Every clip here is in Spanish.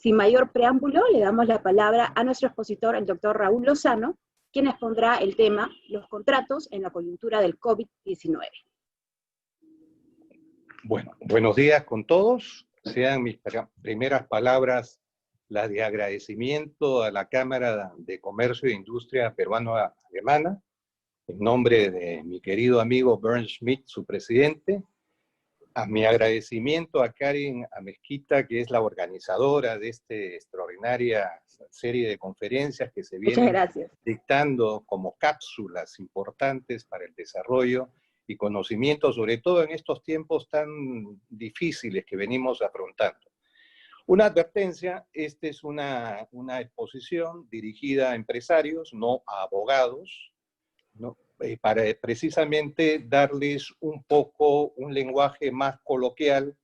Sin mayor preámbulo, le damos la palabra a nuestro expositor, el doctor Raúl Lozano, quien expondrá el tema Los contratos en la coyuntura del COVID-19. Bueno, buenos días con todos. Sean mis primeras palabras las de agradecimiento a la Cámara de Comercio e Industria Peruano-Alemana, en nombre de mi querido amigo Bernd Schmidt, su presidente. A mi agradecimiento a Karen Amezquita, que es la organizadora de esta extraordinaria serie de conferencias que se vienen dictando como cápsulas importantes para el desarrollo y conocimiento, sobre todo en estos tiempos tan difíciles que venimos afrontando. Una advertencia: esta es una exposición dirigida a empresarios, no a abogados, ¿no? Para precisamente darles un poco un lenguaje más coloquial,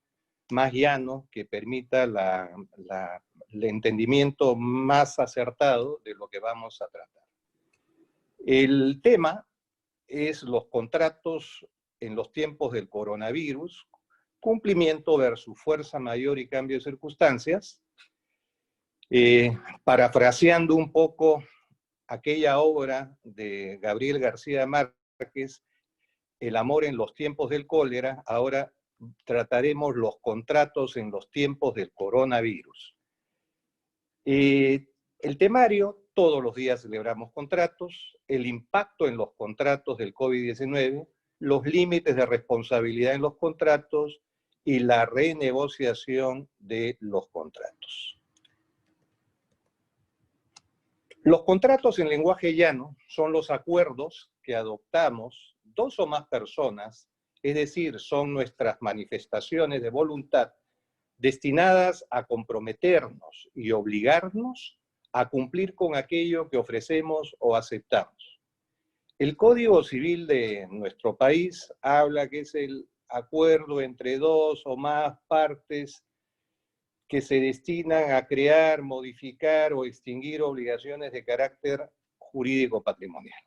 más llano, que permita el entendimiento más acertado de lo que vamos a tratar. El tema es los contratos en los tiempos del coronavirus, cumplimiento versus fuerza mayor y cambio de circunstancias. Parafraseando un poco aquella obra de Gabriel García Márquez, El amor en los tiempos del cólera, ahora trataremos los contratos en los tiempos del coronavirus. El temario: todos los días celebramos contratos, el impacto en los contratos del COVID-19, los límites de responsabilidad en los contratos y la renegociación de los contratos. Los contratos en lenguaje llano son los acuerdos que adoptamos dos o más personas, es decir, son nuestras manifestaciones de voluntad destinadas a comprometernos y obligarnos a cumplir con aquello que ofrecemos o aceptamos. El Código Civil de nuestro país habla que es el acuerdo entre dos o más partes que se destinan a crear, modificar o extinguir obligaciones de carácter jurídico patrimonial.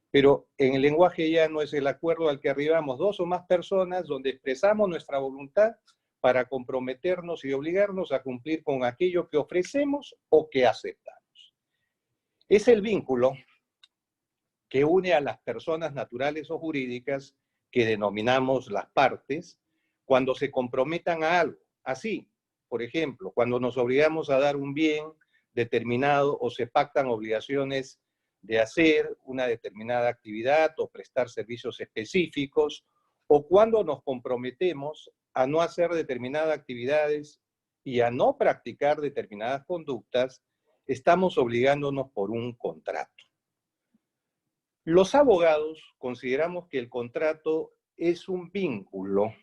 Pero en el lenguaje llano es el acuerdo al que arribamos dos o más personas donde expresamos nuestra voluntad para comprometernos y obligarnos a cumplir con aquello que ofrecemos o que aceptamos. Es el vínculo que une a las personas naturales o jurídicas, que denominamos las partes, cuando se comprometan a algo. Así, por ejemplo, cuando nos obligamos a dar un bien determinado o se pactan obligaciones de hacer una determinada actividad o prestar servicios específicos, o cuando nos comprometemos a no hacer determinadas actividades y a no practicar determinadas conductas, estamos obligándonos por un contrato. Los abogados consideramos que el contrato es un vínculo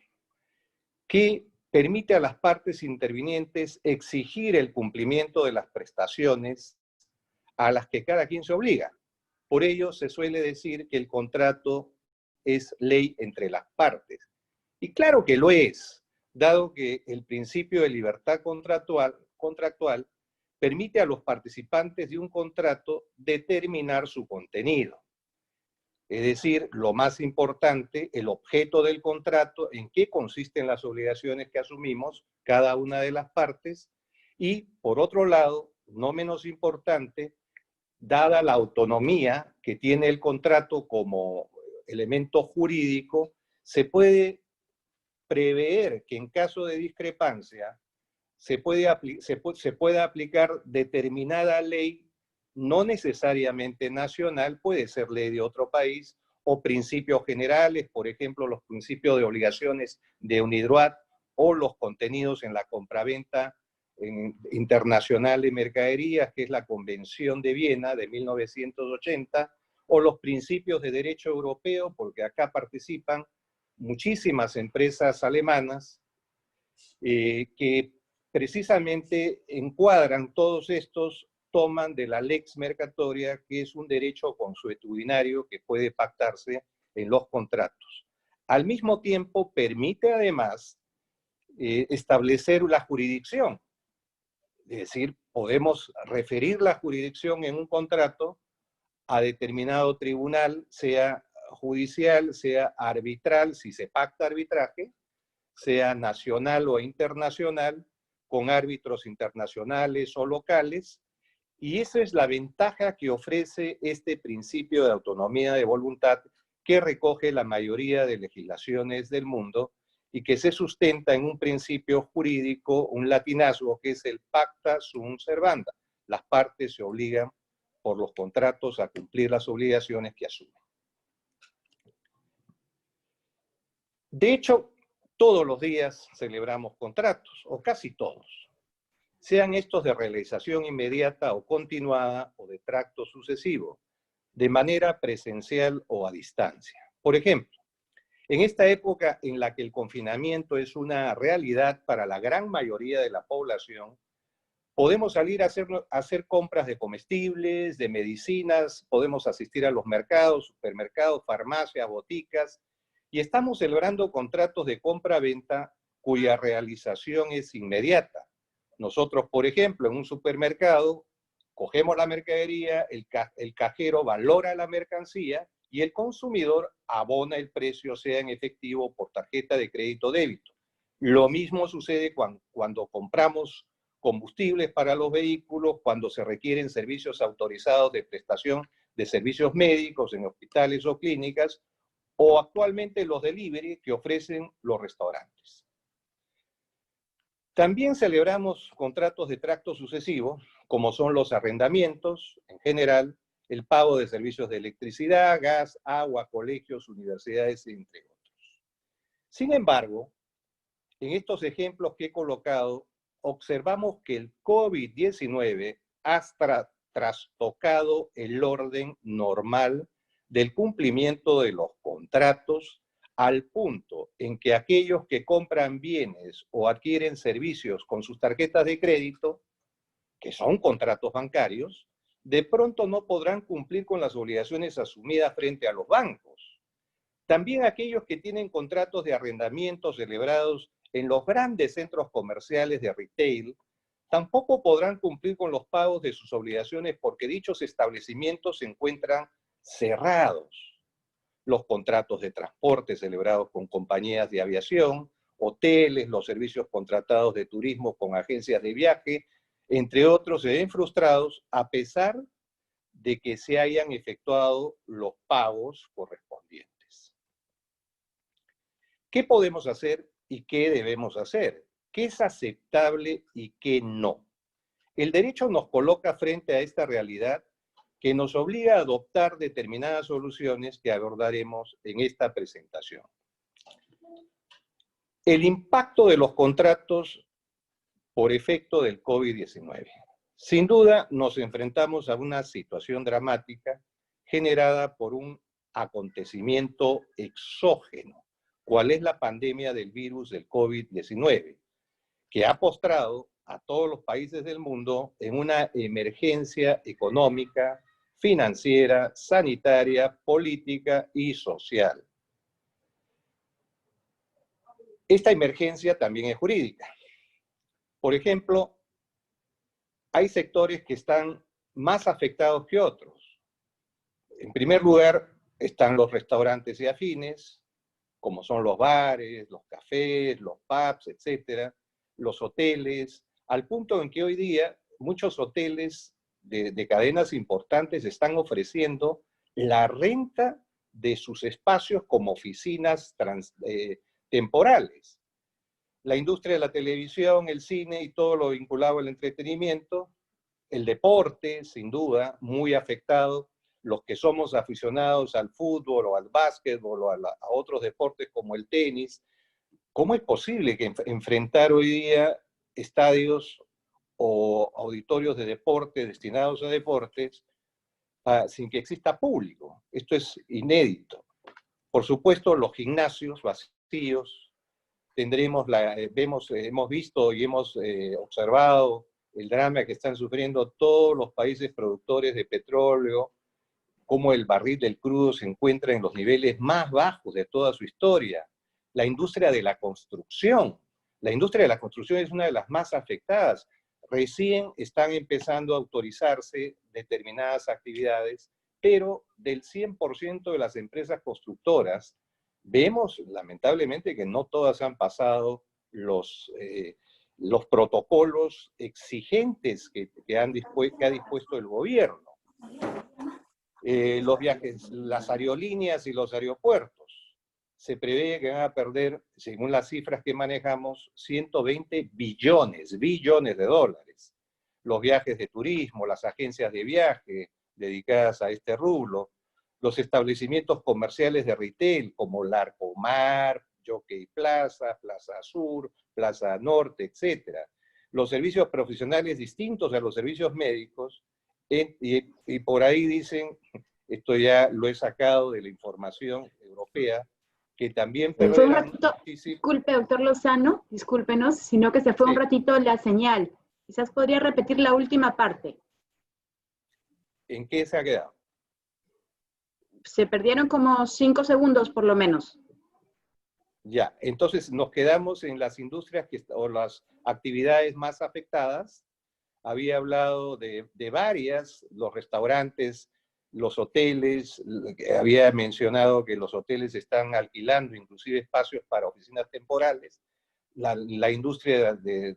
que permite a las partes intervinientes exigir el cumplimiento de las prestaciones a las que cada quien se obliga. Por ello se suele decir que el contrato es ley entre las partes. Y claro que lo es, dado que el principio de libertad contractual permite a los participantes de un contrato determinar su contenido. Es decir, lo más importante, el objeto del contrato, en qué consisten las obligaciones que asumimos cada una de las partes, y por otro lado, no menos importante, dada la autonomía que tiene el contrato como elemento jurídico, se puede prever que en caso de discrepancia se pueda aplicar determinada ley, no necesariamente nacional, puede ser ley de otro país, o principios generales, por ejemplo, los principios de obligaciones de UNIDROIT, o los contenidos en la compraventa internacional de mercaderías, que es la Convención de Viena de 1980, o los principios de derecho europeo, porque acá participan muchísimas empresas alemanas que precisamente encuadran todos estos, toman de la lex mercatoria, que es un derecho consuetudinario que puede pactarse en los contratos. Al mismo tiempo, permite además establecer la jurisdicción. Es decir, podemos referir la jurisdicción en un contrato a determinado tribunal, sea judicial, sea arbitral, si se pacta arbitraje, sea nacional o internacional, con árbitros internacionales o locales, y esa es la ventaja que ofrece este principio de autonomía de voluntad que recoge la mayoría de legislaciones del mundo y que se sustenta en un principio jurídico, un latinazgo, que es el pacta sunt servanda. Las partes se obligan por los contratos a cumplir las obligaciones que asumen. De hecho, todos los días celebramos contratos, o casi todos, sean estos de realización inmediata o continuada o de tracto sucesivo, de manera presencial o a distancia. Por ejemplo, en esta época en la que el confinamiento es una realidad para la gran mayoría de la población, podemos salir a hacer compras de comestibles, de medicinas, podemos asistir a los mercados, supermercados, farmacias, boticas, y estamos celebrando contratos de compra-venta cuya realización es inmediata. Nosotros, por ejemplo, en un supermercado, cogemos la mercadería, el cajero valora la mercancía y el consumidor abona el precio, sea en efectivo o por tarjeta de crédito o débito. Lo mismo sucede cuando compramos combustibles para los vehículos, cuando se requieren servicios autorizados de prestación de servicios médicos en hospitales o clínicas, o actualmente los delivery que ofrecen los restaurantes. También celebramos contratos de tracto sucesivo, como son los arrendamientos, en general, el pago de servicios de electricidad, gas, agua, colegios, universidades, entre otros. Sin embargo, en estos ejemplos que he colocado, observamos que el COVID-19 ha trastocado el orden normal del cumplimiento de los contratos al punto en que aquellos que compran bienes o adquieren servicios con sus tarjetas de crédito, que son contratos bancarios, de pronto no podrán cumplir con las obligaciones asumidas frente a los bancos. También aquellos que tienen contratos de arrendamiento celebrados en los grandes centros comerciales de retail, tampoco podrán cumplir con los pagos de sus obligaciones porque dichos establecimientos se encuentran cerrados. Los contratos de transporte celebrados con compañías de aviación, hoteles, los servicios contratados de turismo con agencias de viaje, entre otros, se ven frustrados a pesar de que se hayan efectuado los pagos correspondientes. ¿Qué podemos hacer y qué debemos hacer? ¿Qué es aceptable y qué no? El derecho nos coloca frente a esta realidad que nos obliga a adoptar determinadas soluciones que abordaremos en esta presentación. El impacto de los contratos por efecto del COVID-19. Sin duda, nos enfrentamos a una situación dramática generada por un acontecimiento exógeno, cuál es la pandemia del virus del COVID-19, que ha postrado a todos los países del mundo en una emergencia económica, financiera, sanitaria, política y social. Esta emergencia también es jurídica. Por ejemplo, hay sectores que están más afectados que otros. En primer lugar, están los restaurantes y afines, como son los bares, los cafés, los pubs, etcétera, los hoteles, al punto en que hoy día muchos hoteles de cadenas importantes están ofreciendo la renta de sus espacios como oficinas temporales. La industria de la televisión, el cine y todo lo vinculado al entretenimiento, el deporte, sin duda, muy afectado. Los que somos aficionados al fútbol o al básquetbol o a otros deportes como el tenis, ¿cómo es posible que enfrentar hoy día estadios o auditorios de deporte destinados a deportes sin que exista público? Esto es inédito. Por supuesto, los gimnasios vacíos. Hemos visto y hemos observado el drama que están sufriendo todos los países productores de petróleo, cómo el barril del crudo se encuentra en los niveles más bajos de toda su historia. La industria de la construcción. La industria de la construcción es una de las más afectadas. Recién están empezando a autorizarse determinadas actividades, pero del 100% de las empresas constructoras, vemos lamentablemente que no todas han pasado los protocolos exigentes que ha dispuesto el gobierno. Los viajes, las aerolíneas y los aeropuertos. Se prevé que van a perder, según las cifras que manejamos, 120 billones de dólares. Los viajes de turismo, las agencias de viaje dedicadas a este rubro, los establecimientos comerciales de retail como Larcomar, Jockey Plaza, Plaza Sur, Plaza Norte, etc. Los servicios profesionales distintos a los servicios médicos, y por ahí dicen, esto ya lo he sacado de la información europea, que también Se fue un perderán ratito, muchísimo. disculpe, doctor Lozano, discúlpenos, sino que se fue un ratito la señal. Quizás podría repetir la última parte. ¿En qué se ha quedado? Se perdieron como 5 segundos por lo menos. Ya, entonces nos quedamos en las industrias o las actividades más afectadas. Había hablado de varias, los restaurantes, los hoteles, había mencionado que los hoteles están alquilando inclusive espacios para oficinas temporales, la industria de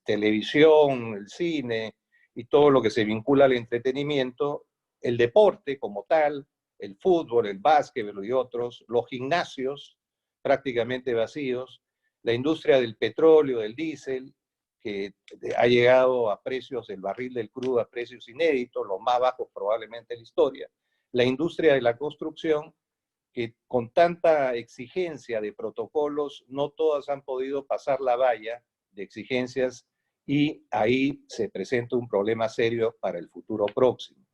televisión, el cine y todo lo que se vincula al entretenimiento, el deporte como tal, el fútbol, el básquetbol y otros, los gimnasios prácticamente vacíos, la industria del petróleo, del diésel, que ha llegado a precios, el barril del crudo a precios inéditos, los más bajos probablemente en la historia. La industria de la construcción, que con tanta exigencia de protocolos, no todas han podido pasar la valla de exigencias y ahí se presenta un problema serio para el futuro próximo.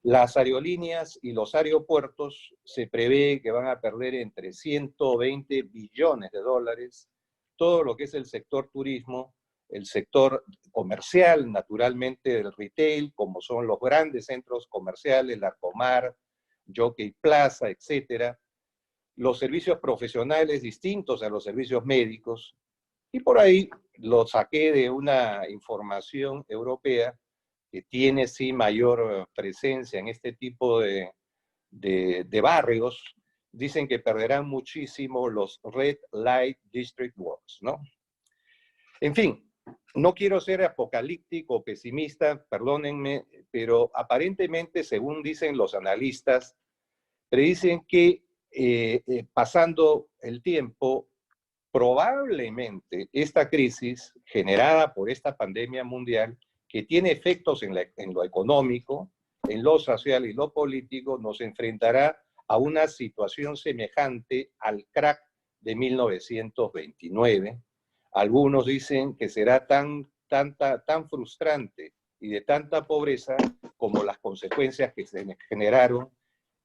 Las aerolíneas y los aeropuertos se prevé que van a perder entre 120 billones de dólares, todo lo que es el sector turismo, el sector comercial, naturalmente del retail, como son los grandes centros comerciales, Larcomar, Jockey Plaza, etcétera, los servicios profesionales distintos a los servicios médicos, y por ahí lo saqué de una información europea que tiene sí mayor presencia en este tipo de barrios. Dicen que perderán muchísimo los Red Light District Works, ¿no? En fin, no quiero ser apocalíptico o pesimista, perdónenme, pero aparentemente, según dicen los analistas, predicen que pasando el tiempo, probablemente esta crisis generada por esta pandemia mundial, que tiene efectos en lo económico, en lo social y lo político, nos enfrentará a una situación semejante al crack de 1929. Algunos dicen que será tan frustrante y de tanta pobreza como las consecuencias que se generaron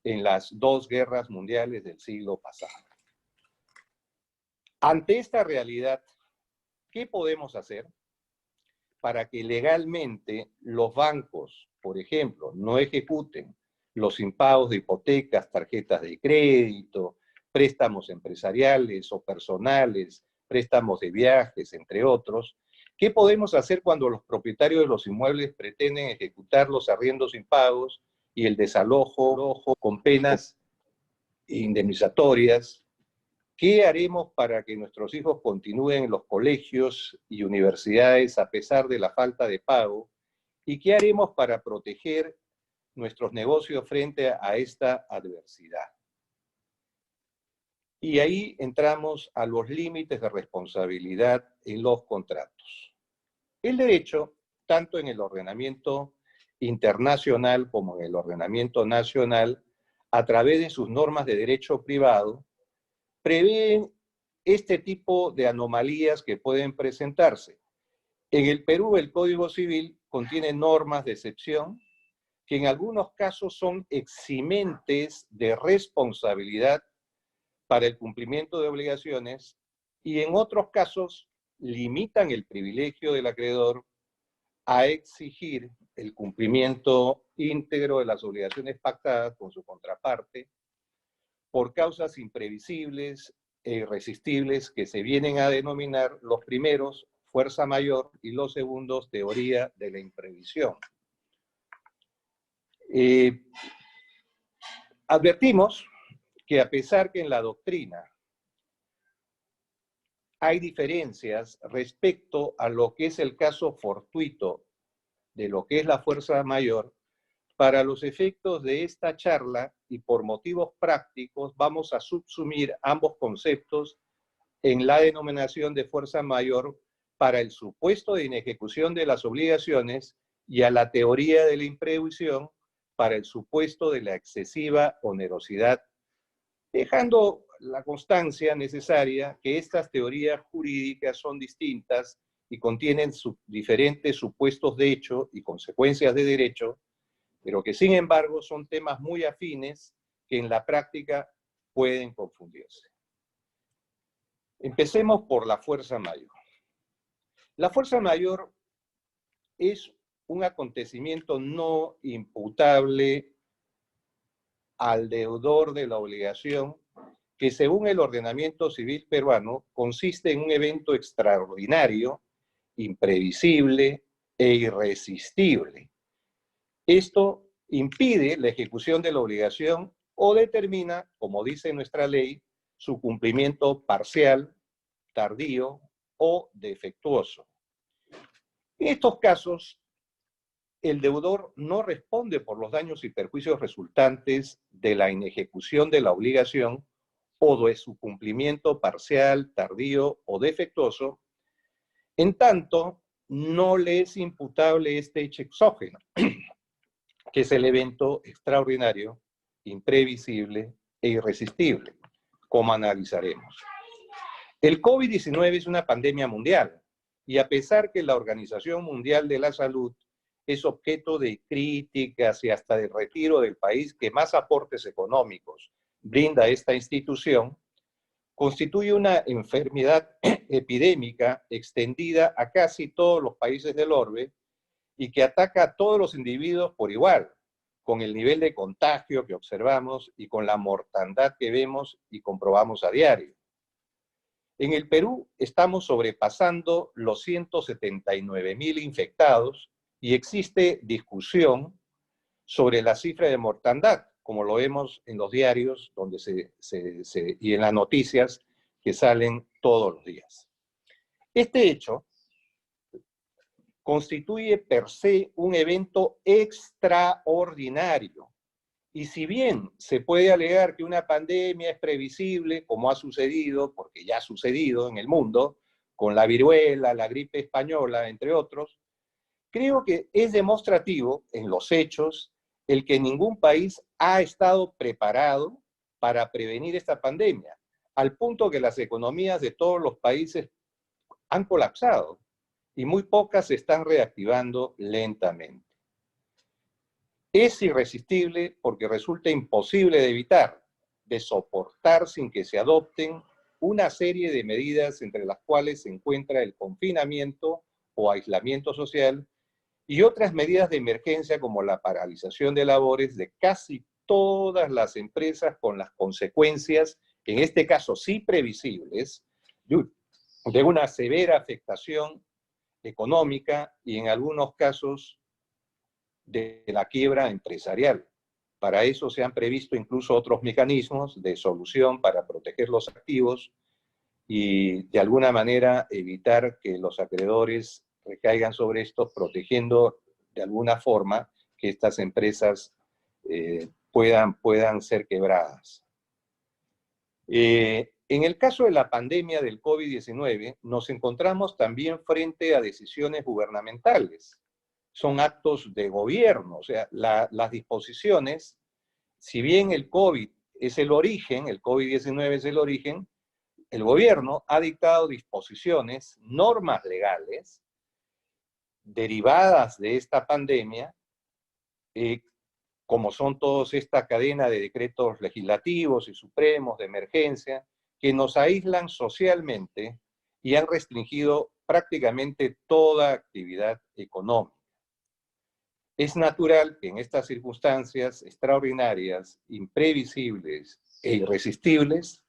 en las 2 guerras mundiales del siglo pasado. Ante esta realidad, ¿qué podemos hacer para que legalmente los bancos, por ejemplo, no ejecuten los impagos de hipotecas, tarjetas de crédito, préstamos empresariales o personales, préstamos de viajes, entre otros? ¿Qué podemos hacer cuando los propietarios de los inmuebles pretenden ejecutar los arriendos impagos y el desalojo con penas indemnizatorias? ¿Qué haremos para que nuestros hijos continúen en los colegios y universidades a pesar de la falta de pago? ¿Y qué haremos para proteger nuestros negocios frente a esta adversidad? Y ahí entramos a los límites de responsabilidad en los contratos. El derecho, tanto en el ordenamiento internacional como en el ordenamiento nacional, a través de sus normas de derecho privado, prevén este tipo de anomalías que pueden presentarse. En el Perú, el Código Civil contiene normas de excepción que en algunos casos son eximentes de responsabilidad para el cumplimiento de obligaciones y en otros casos limitan el privilegio del acreedor a exigir el cumplimiento íntegro de las obligaciones pactadas con su contraparte por causas imprevisibles e irresistibles que se vienen a denominar los primeros fuerza mayor y los segundos teoría de la imprevisión. Advertimos que a pesar que en la doctrina hay diferencias respecto a lo que es el caso fortuito de lo que es la fuerza mayor. Para los efectos de esta charla y por motivos prácticos vamos a subsumir ambos conceptos en la denominación de fuerza mayor para el supuesto de inejecución de las obligaciones y a la teoría de la imprevisión para el supuesto de la excesiva onerosidad, dejando la constancia necesaria que estas teorías jurídicas son distintas y contienen diferentes supuestos de hecho y consecuencias de derecho, pero que sin embargo son temas muy afines que en la práctica pueden confundirse. Empecemos por la fuerza mayor. La fuerza mayor es un acontecimiento no imputable al deudor de la obligación que según el ordenamiento civil peruano consiste en un evento extraordinario, imprevisible e irresistible. Esto impide la ejecución de la obligación o determina, como dice nuestra ley, su cumplimiento parcial, tardío o defectuoso. En estos casos, el deudor no responde por los daños y perjuicios resultantes de la inejecución de la obligación o de su cumplimiento parcial, tardío o defectuoso, en tanto no le es imputable este hecho exógeno, que es el evento extraordinario, imprevisible e irresistible, como analizaremos. El COVID-19 es una pandemia mundial, y a pesar que la Organización Mundial de la Salud es objeto de críticas y hasta de retiro del país que más aportes económicos brinda a esta institución, constituye una enfermedad epidémica extendida a casi todos los países del orbe y que ataca a todos los individuos por igual, con el nivel de contagio que observamos y con la mortandad que vemos y comprobamos a diario. En el Perú estamos sobrepasando los 179.000 infectados y existe discusión sobre la cifra de mortandad, como lo vemos en los diarios donde y en las noticias que salen todos los días. Este hecho constituye per se un evento extraordinario. Y si bien se puede alegar que una pandemia es previsible, como ha sucedido, porque ya ha sucedido en el mundo, con la viruela, la gripe española, entre otros, creo que es demostrativo en los hechos el que ningún país ha estado preparado para prevenir esta pandemia, al punto que las economías de todos los países han colapsado y muy pocas se están reactivando lentamente. Es irresistible porque resulta imposible de evitar, de soportar sin que se adopten una serie de medidas entre las cuales se encuentra el confinamiento o aislamiento social y otras medidas de emergencia como la paralización de labores de casi todas las empresas con las consecuencias, en este caso sí previsibles, de una severa afectación económica y en algunos casos de la quiebra empresarial. Para eso se han previsto incluso otros mecanismos de solución para proteger los activos y de alguna manera evitar que los acreedores recaigan sobre estos, protegiendo de alguna forma que estas empresas puedan ser quebradas. En el caso de la pandemia del COVID-19, nos encontramos también frente a decisiones gubernamentales. Son actos de gobierno, o sea, las disposiciones, si bien el COVID es el origen, el COVID-19 es el origen, el gobierno ha dictado disposiciones, normas legales, derivadas de esta pandemia, como son todos esta cadena de decretos legislativos y supremos de emergencia, que nos aíslan socialmente y han restringido prácticamente toda actividad económica. Es natural que en estas circunstancias extraordinarias, imprevisibles e irresistibles,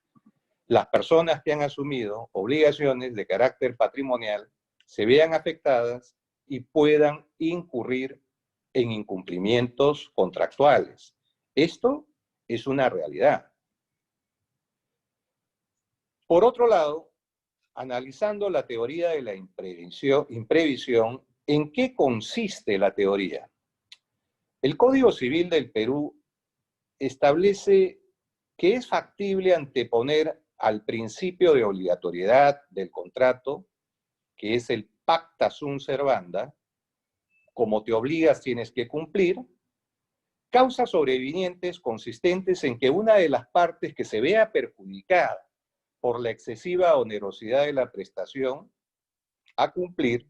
las personas que han asumido obligaciones de carácter patrimonial se vean afectadas y puedan incurrir en incumplimientos contractuales. Esto es una realidad. Por otro lado, analizando la teoría de la imprevisión, ¿en qué consiste la teoría? El Código Civil del Perú establece que es factible anteponer al principio de obligatoriedad del contrato, que es el pacta sunt servanda, como te obligas tienes que cumplir, causas sobrevinientes consistentes en que una de las partes que se vea perjudicada por la excesiva onerosidad de la prestación a cumplir,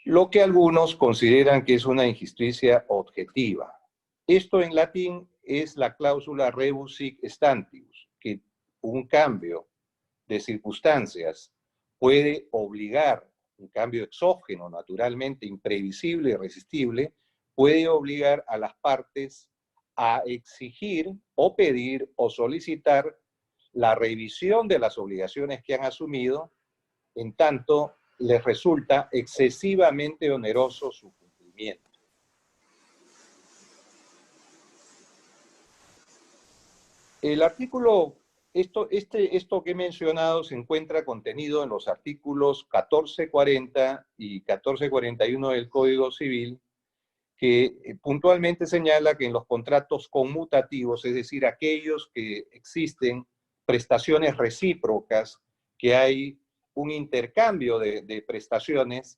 lo que algunos consideran que es una injusticia objetiva. Esto en latín es la cláusula rebus sic stantibus, que un cambio de circunstancias puede obligar, un cambio exógeno, naturalmente imprevisible y irresistible, puede obligar a las partes a exigir o pedir o solicitar la revisión de las obligaciones que han asumido, en tanto les resulta excesivamente oneroso su cumplimiento. El artículo, esto que he mencionado se encuentra contenido en los artículos 1440 y 1441 del Código Civil, que puntualmente señala que en los contratos conmutativos, es decir, aquellos que existen prestaciones recíprocas, que hay un intercambio de prestaciones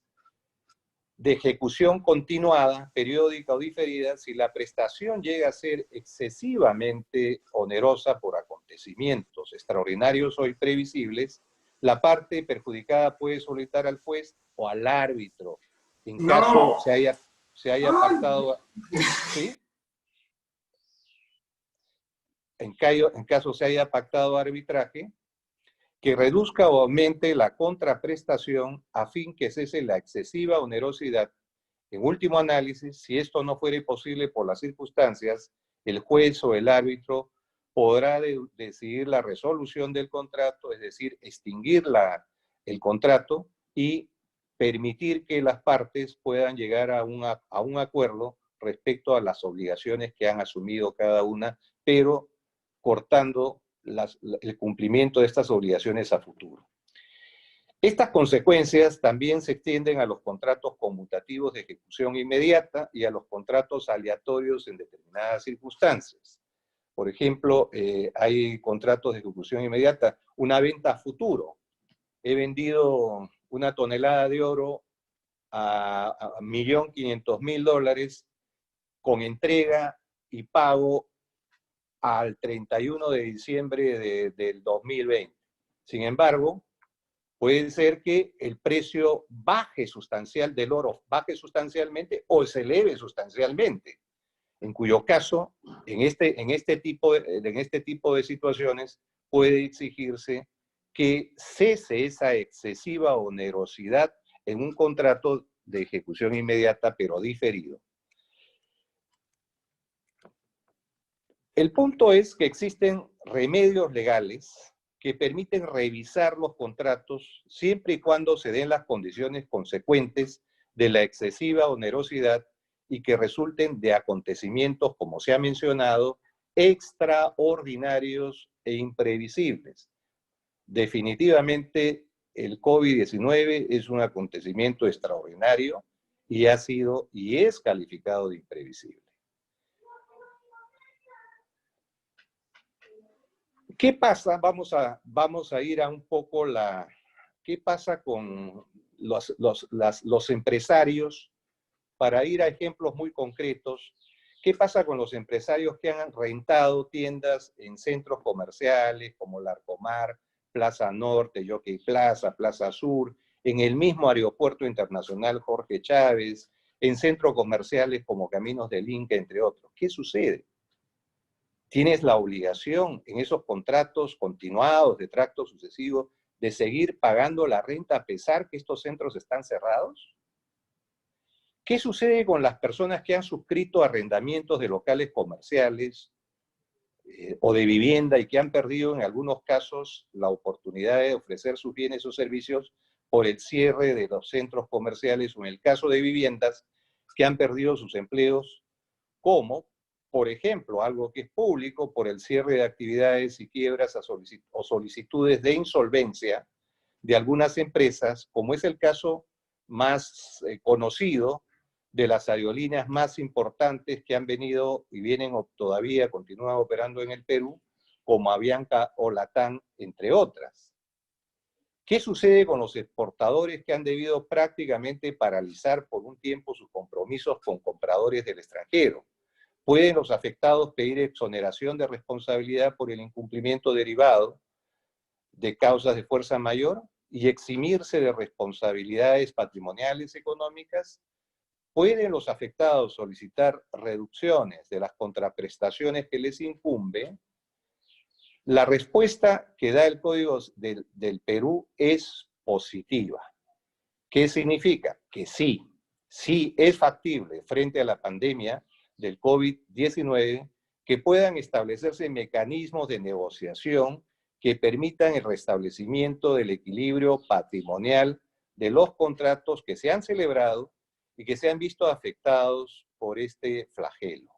de ejecución continuada, periódica o diferida, si la prestación llega a ser excesivamente onerosa por acontecimientos extraordinarios o imprevisibles, la parte perjudicada puede solicitar al juez o al árbitro, en caso se haya pactado, ¿sí? En caso se haya pactado arbitraje, que reduzca o aumente la contraprestación a fin que cese la excesiva onerosidad. En último análisis, si esto no fuere posible por las circunstancias, el juez o el árbitro podrá decidir la resolución del contrato, es decir, extinguir el contrato y permitir que las partes puedan llegar a un acuerdo respecto a las obligaciones que han asumido cada una, pero cortando el cumplimiento de estas obligaciones a futuro. Estas consecuencias también se extienden a los contratos conmutativos de ejecución inmediata y a los contratos aleatorios en determinadas circunstancias. Por ejemplo, hay contratos de ejecución inmediata, una venta a futuro. He vendido una tonelada de oro a $1.500.000 con entrega y pago al 31 de diciembre del 2020. Sin embargo, puede ser que el precio del oro baje sustancialmente o se eleve sustancialmente, en cuyo caso, en este tipo de situaciones, puede exigirse que cese esa excesiva onerosidad en un contrato de ejecución inmediata, pero diferido. El punto es que existen remedios legales que permiten revisar los contratos siempre y cuando se den las condiciones consecuentes de la excesiva onerosidad y que resulten de acontecimientos, como se ha mencionado, extraordinarios e imprevisibles. Definitivamente, el COVID-19 es un acontecimiento extraordinario y ha sido y es calificado de imprevisible. ¿Qué pasa? Vamos a ir a un poco ¿qué pasa con los empresarios? Para ir a ejemplos muy concretos, ¿qué pasa con los empresarios que han rentado tiendas en centros comerciales como Larcomar, Plaza Norte, Jockey Plaza, Plaza Sur, en el mismo Aeropuerto Internacional Jorge Chávez, en centros comerciales como Caminos del Inca, entre otros? ¿Qué sucede? Tienes la obligación en esos contratos continuados de tracto sucesivo de seguir pagando la renta a pesar que estos centros están cerrados. ¿Qué sucede con las personas que han suscrito arrendamientos de locales comerciales o de vivienda y que han perdido en algunos casos la oportunidad de ofrecer sus bienes o servicios por el cierre de los centros comerciales, o en el caso de viviendas que han perdido sus empleos, como, por ejemplo, algo que es público, por el cierre de actividades y quiebras o solicitudes de insolvencia de algunas empresas, como es el caso más conocido de las aerolíneas más importantes que han venido y vienen o todavía continúan operando en el Perú, como Avianca o Latam, entre otras. ¿Qué sucede con los exportadores que han debido prácticamente paralizar por un tiempo sus compromisos con compradores del extranjero? ¿Pueden los afectados pedir exoneración de responsabilidad por el incumplimiento derivado de causas de fuerza mayor y eximirse de responsabilidades patrimoniales económicas? ¿Pueden los afectados solicitar reducciones de las contraprestaciones que les incumben? La respuesta que da el Código del Perú es positiva. ¿Qué significa? Que sí, sí es factible frente a la pandemia del COVID-19 que puedan establecerse mecanismos de negociación que permitan el restablecimiento del equilibrio patrimonial de los contratos que se han celebrado y que se han visto afectados por este flagelo.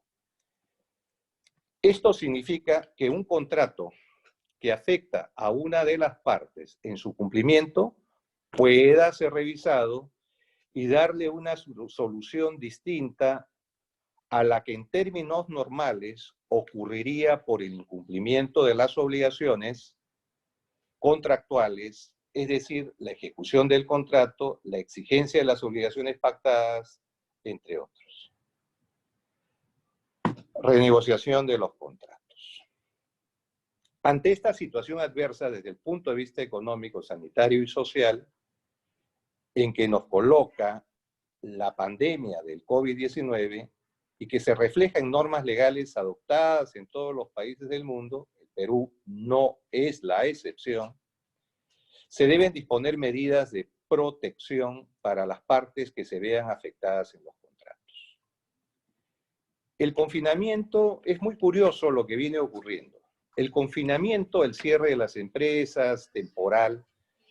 Esto significa que un contrato que afecta a una de las partes en su cumplimiento pueda ser revisado y darle una solución distinta a la que en términos normales ocurriría por el incumplimiento de las obligaciones contractuales, es decir, la ejecución del contrato, la exigencia de las obligaciones pactadas, entre otros. Renegociación de los contratos. Ante esta situación adversa desde el punto de vista económico, sanitario y social, en que nos coloca la pandemia del COVID-19 y que se refleja en normas legales adoptadas en todos los países del mundo, el Perú no es la excepción, se deben disponer medidas de protección para las partes que se vean afectadas en los contratos. El confinamiento, es muy curioso lo que viene ocurriendo. El confinamiento, el cierre de las empresas, temporal,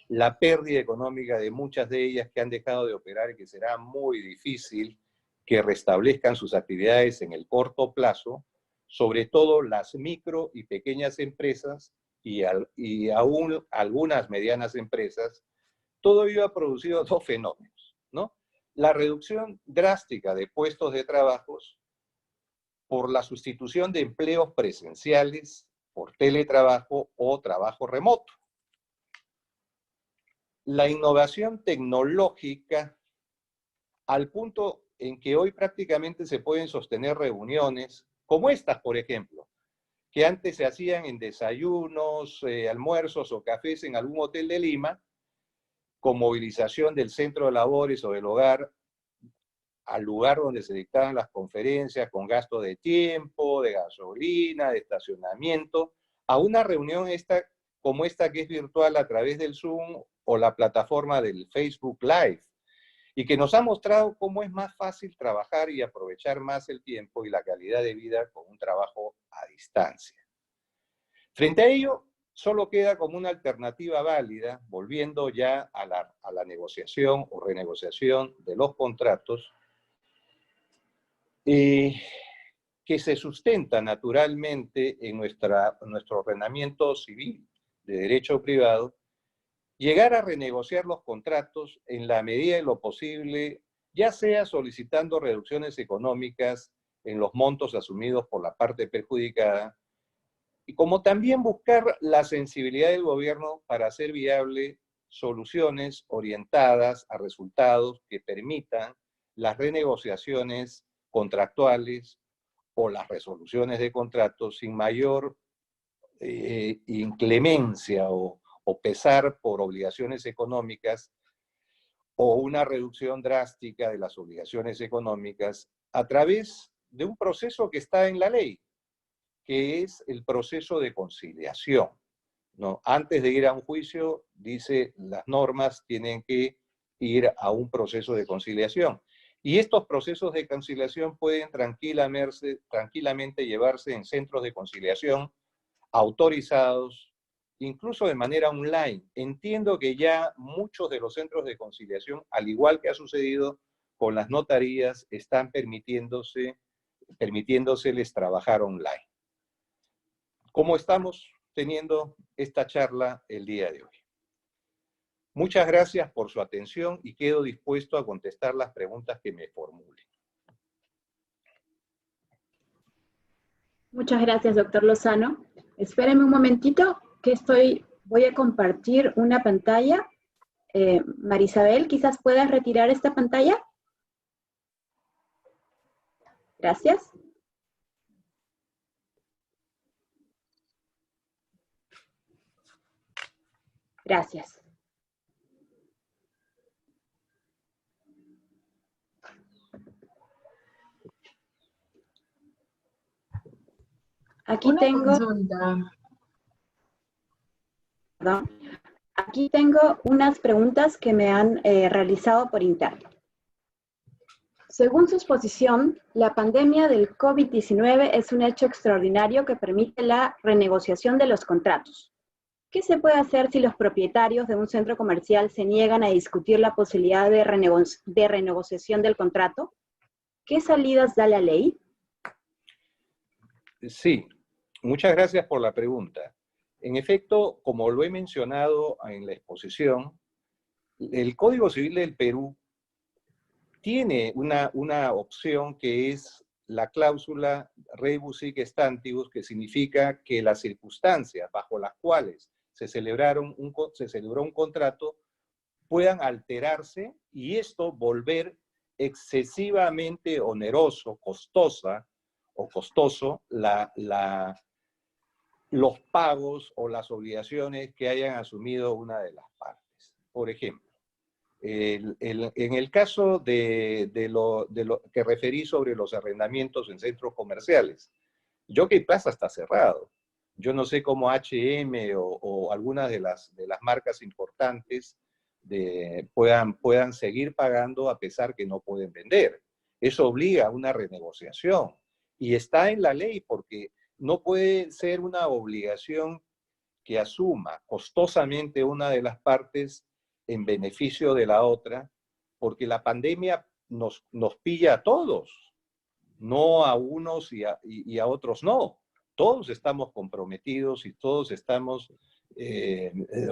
la pérdida económica de muchas de ellas que han dejado de operar y que será muy difícil que restablezcan sus actividades en el corto plazo, sobre todo las micro y pequeñas empresas y aún algunas medianas empresas, todo ello ha producido dos fenómenos, ¿no? La reducción drástica de puestos de trabajo por la sustitución de empleos presenciales por teletrabajo o trabajo remoto. La innovación tecnológica al punto en que hoy prácticamente se pueden sostener reuniones como estas, por ejemplo, que antes se hacían en desayunos, almuerzos o cafés en algún hotel de Lima, con movilización del centro de labores o del hogar al lugar donde se dictaban las conferencias, con gasto de tiempo, de gasolina, de estacionamiento, a una reunión como esta que es virtual a través del Zoom o la plataforma del Facebook Live, y que nos ha mostrado cómo es más fácil trabajar y aprovechar más el tiempo y la calidad de vida con un trabajo a distancia. Frente a ello, solo queda como una alternativa válida, volviendo ya a la negociación o renegociación de los contratos, que se sustenta naturalmente en nuestro ordenamiento civil de derecho privado, llegar a renegociar los contratos en la medida de lo posible, ya sea solicitando reducciones económicas en los montos asumidos por la parte perjudicada, y como también buscar la sensibilidad del gobierno para hacer viable soluciones orientadas a resultados que permitan las renegociaciones contractuales o las resoluciones de contratos sin mayor inclemencia o pesar por obligaciones económicas o una reducción drástica de las obligaciones económicas a través de un proceso que está en la ley, que es el proceso de conciliación, ¿no? Antes de ir a un juicio, dice, las normas tienen que ir a un proceso de conciliación. Y estos procesos de conciliación pueden tranquilamente llevarse en centros de conciliación autorizados, incluso de manera online. Entiendo que ya muchos de los centros de conciliación, al igual que ha sucedido con las notarías, están permitiéndoseles trabajar online. ¿Cómo estamos teniendo esta charla el día de hoy? Muchas gracias por su atención y quedo dispuesto a contestar las preguntas que me formulen. Muchas gracias, doctor Lozano. Espérenme un momentito que voy a compartir una pantalla. Marisabel, quizás puedas retirar esta pantalla. Gracias. Gracias. Aquí tengo unas preguntas que me han realizado por interno. Según su exposición, la pandemia del COVID-19 es un hecho extraordinario que permite la renegociación de los contratos. ¿Qué se puede hacer si los propietarios de un centro comercial se niegan a discutir la posibilidad de renegociación del contrato? ¿Qué salidas da la ley? Sí, muchas gracias por la pregunta. En efecto, como lo he mencionado en la exposición, el Código Civil del Perú tiene una opción que es la cláusula rebus sic stantibus, que significa que las circunstancias bajo las cuales se celebró un contrato puedan alterarse y esto volver excesivamente oneroso, costoso los pagos o las obligaciones que hayan asumido una de las partes. Por ejemplo, en el caso de lo que referí sobre los arrendamientos en centros comerciales, Jockey Plaza está cerrado. Yo no sé cómo H&M o algunas de las marcas importantes puedan seguir pagando a pesar que no pueden vender. Eso obliga a una renegociación. Y está en la ley porque no puede ser una obligación que asuma costosamente una de las partes en beneficio de la otra, porque la pandemia nos pilla a todos, no a unos y a otros no. Todos estamos comprometidos y todos estamos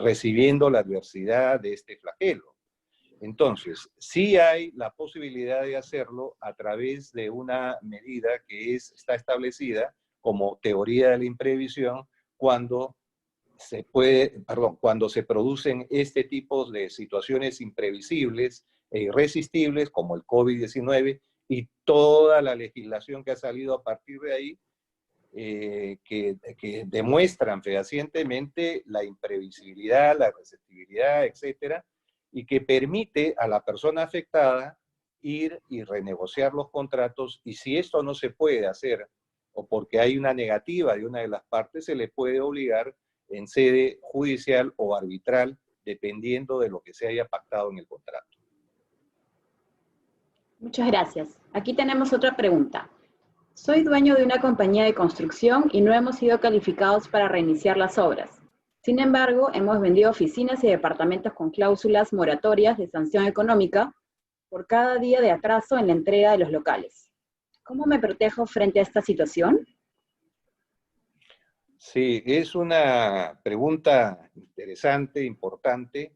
recibiendo la adversidad de este flagelo. Entonces, sí hay la posibilidad de hacerlo a través de una medida que está establecida como teoría de la imprevisión cuando se producen este tipo de situaciones imprevisibles e irresistibles como el COVID-19 y toda la legislación que ha salido a partir de ahí que demuestran fehacientemente la imprevisibilidad, la receptibilidad, etcétera, y que permite a la persona afectada ir y renegociar los contratos, y si esto no se puede hacer o porque hay una negativa de una de las partes, se le puede obligar en sede judicial o arbitral, dependiendo de lo que se haya pactado en el contrato. Muchas gracias. Aquí tenemos otra pregunta. Soy dueño de una compañía de construcción y no hemos sido calificados para reiniciar las obras. Sin embargo, hemos vendido oficinas y departamentos con cláusulas moratorias de sanción económica por cada día de atraso en la entrega de los locales. ¿Cómo me protejo frente a esta situación? Sí, es una pregunta interesante, importante,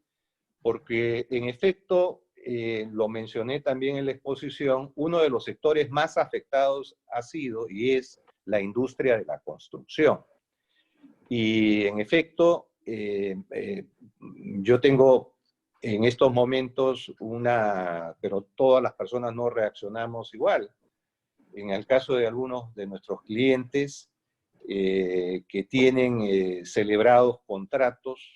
porque en efecto, lo mencioné también en la exposición, uno de los sectores más afectados ha sido y es la industria de la construcción. Y en efecto, yo tengo en estos momentos pero todas las personas no reaccionamos igual. En el caso de algunos de nuestros clientes que tienen celebrados contratos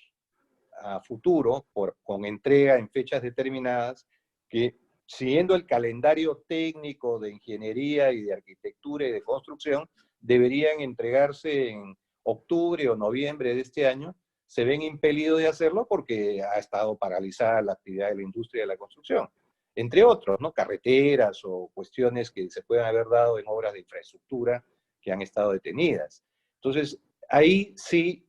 a futuro con entrega en fechas determinadas, que siguiendo el calendario técnico de ingeniería y de arquitectura y de construcción, deberían entregarse en octubre o noviembre de este año, se ven impelidos de hacerlo porque ha estado paralizada la actividad de la industria de la construcción. Entre otros, ¿no? Carreteras o cuestiones que se pueden haber dado en obras de infraestructura que han estado detenidas. Entonces, ahí sí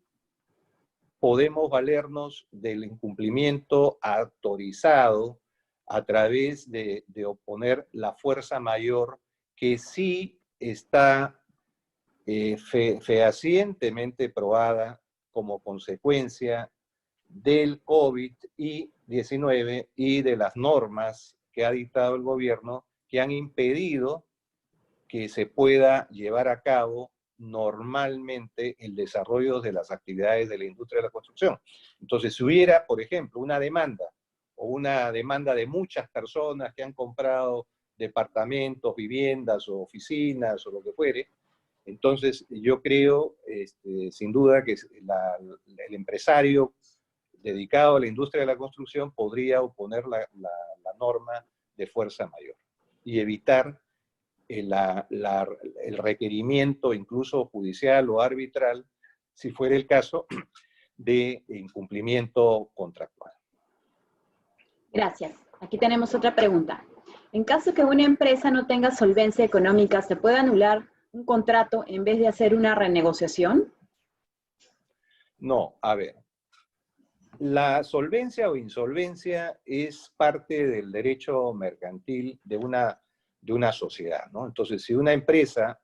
podemos valernos del incumplimiento autorizado a través de oponer la fuerza mayor que sí está fehacientemente probada como consecuencia del COVID-19 y de las normas que ha dictado el gobierno que han impedido que se pueda llevar a cabo normalmente el desarrollo de las actividades de la industria de la construcción. Entonces, si hubiera, por ejemplo, una demanda o una demanda de muchas personas que han comprado departamentos, viviendas o oficinas o lo que fuere, entonces yo creo, sin duda, que el empresario dedicado a la industria de la construcción podría oponer la norma de fuerza mayor y evitar el requerimiento incluso judicial o arbitral, si fuera el caso, de incumplimiento contractual. Gracias. Aquí tenemos otra pregunta. En caso que una empresa no tenga solvencia económica, ¿se puede anular un contrato en vez de hacer una renegociación? No, a ver. La solvencia o insolvencia es parte del derecho mercantil de una sociedad, ¿no? Entonces, si una empresa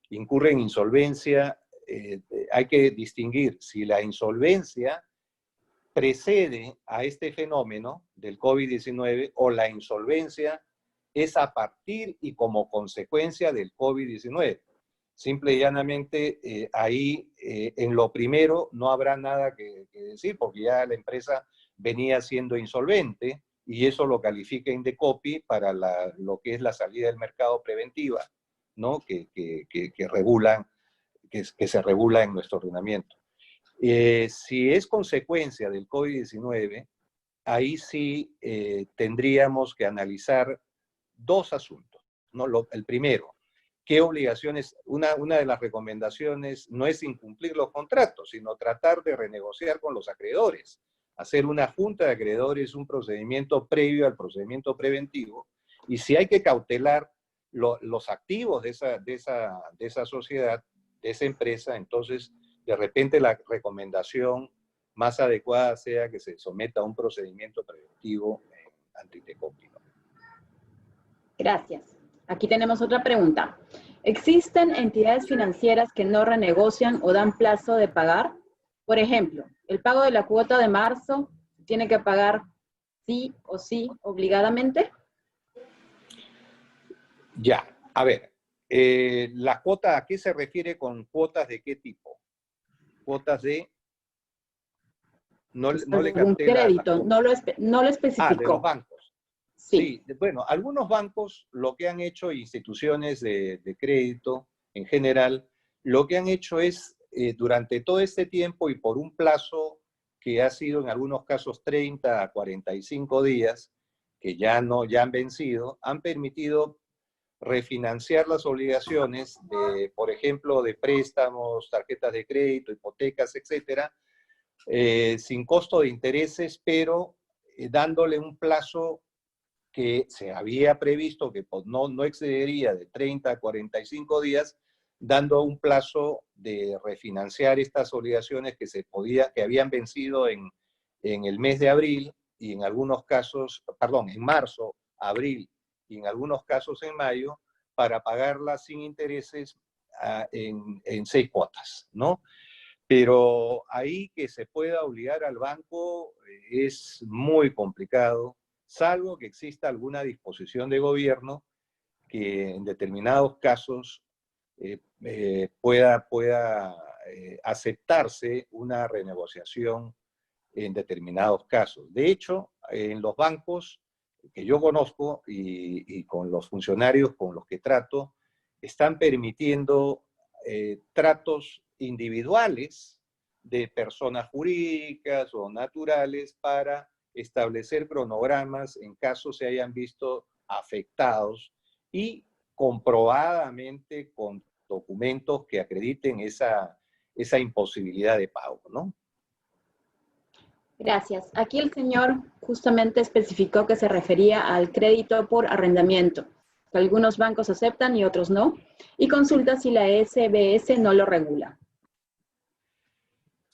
incurre en insolvencia, hay que distinguir si la insolvencia precede a este fenómeno del COVID-19 o la insolvencia es a partir y como consecuencia del COVID-19. Simple y llanamente, en lo primero no habrá nada que decir, porque ya la empresa venía siendo insolvente y eso lo califica Indecopi para lo que es la salida del mercado preventiva, ¿no? que se regula en nuestro ordenamiento. Si es consecuencia del COVID-19, ahí sí tendríamos que analizar dos asuntos, ¿no? El primero, ¿qué obligaciones? Una de las recomendaciones no es incumplir los contratos, sino tratar de renegociar con los acreedores, hacer una junta de acreedores, un procedimiento previo al procedimiento preventivo, y si hay que cautelar los activos de esa sociedad, de esa empresa, entonces de repente la recomendación más adecuada sea que se someta a un procedimiento preventivo ante Indecopi. Gracias. Aquí tenemos otra pregunta. ¿Existen entidades financieras que no renegocian o dan plazo de pagar? Por ejemplo, el pago de la cuota de marzo tiene que pagar sí o sí obligadamente. Ya, a ver, la cuota, ¿a qué se refiere con cuotas de qué tipo? Cuotas de... No le Algún capté crédito, no lo de los especificó. bancos. Sí. Sí, bueno, algunos bancos lo que han hecho, instituciones de crédito en general, lo que han hecho es, durante todo este tiempo y por un plazo que ha sido en algunos casos 30 a 45 días, que ya han vencido, han permitido refinanciar las obligaciones de, por ejemplo, de préstamos, tarjetas de crédito, hipotecas, etcétera, sin costo de intereses, pero dándole un plazo que se había previsto que pues, no excedería de 30 a 45 días, dando un plazo de refinanciar estas obligaciones que habían vencido en el mes de abril y en algunos casos, perdón, en marzo, abril y en algunos casos en mayo, para pagarlas sin intereses en 6 cuotas, ¿no? Pero ahí que se pueda obligar al banco es muy complicado, salvo que exista alguna disposición de gobierno que en determinados casos pueda aceptarse una renegociación en determinados casos. De hecho, en los bancos que yo conozco y con los funcionarios con los que trato, están permitiendo tratos individuales de personas jurídicas o naturales para establecer cronogramas en caso se hayan visto afectados y comprobadamente con documentos que acrediten esa imposibilidad de pago, ¿no? Gracias. Aquí el señor justamente especificó que se refería al crédito por arrendamiento, que algunos bancos aceptan y otros no, y consulta si la SBS no lo regula.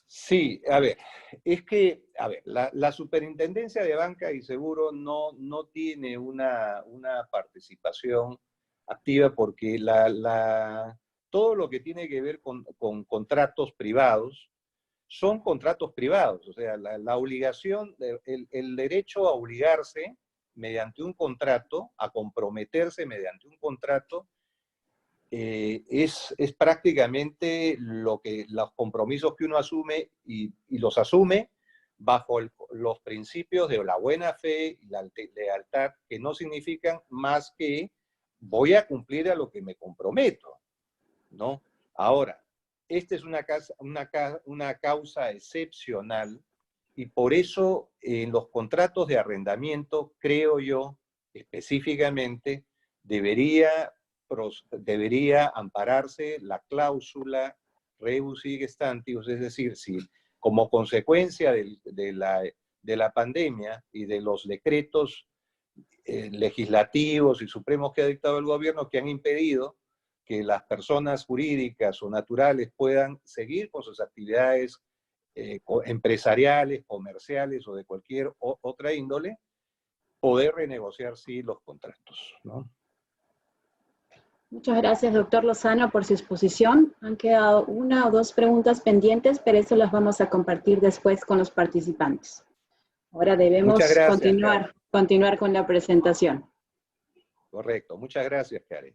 Sí, a ver, es que, a ver, la Superintendencia de Banca y Seguro no tiene una participación activa porque todo lo que tiene que ver con contratos privados son contratos privados, o sea, la obligación, el derecho a obligarse mediante un contrato, a comprometerse mediante un contrato, es prácticamente los compromisos que uno asume y los asume bajo los principios de la buena fe y la lealtad, que no significan más que voy a cumplir a lo que me comprometo, ¿no? Ahora, esta es una causa excepcional y por eso en los contratos de arrendamiento, creo yo, específicamente, debería ampararse la cláusula rebus sic stantibus, es decir, si como consecuencia de la pandemia y de los decretos legislativos y supremos que ha dictado el gobierno que han impedido que las personas jurídicas o naturales puedan seguir con sus actividades empresariales, comerciales o de cualquier otra índole, poder renegociar sí los contratos, ¿no? Muchas gracias, doctor Lozano, por su exposición. Han quedado una o dos preguntas pendientes, pero eso las vamos a compartir después con los participantes. Ahora debemos Muchas gracias, continuar con la presentación. Correcto. Muchas gracias, Karen.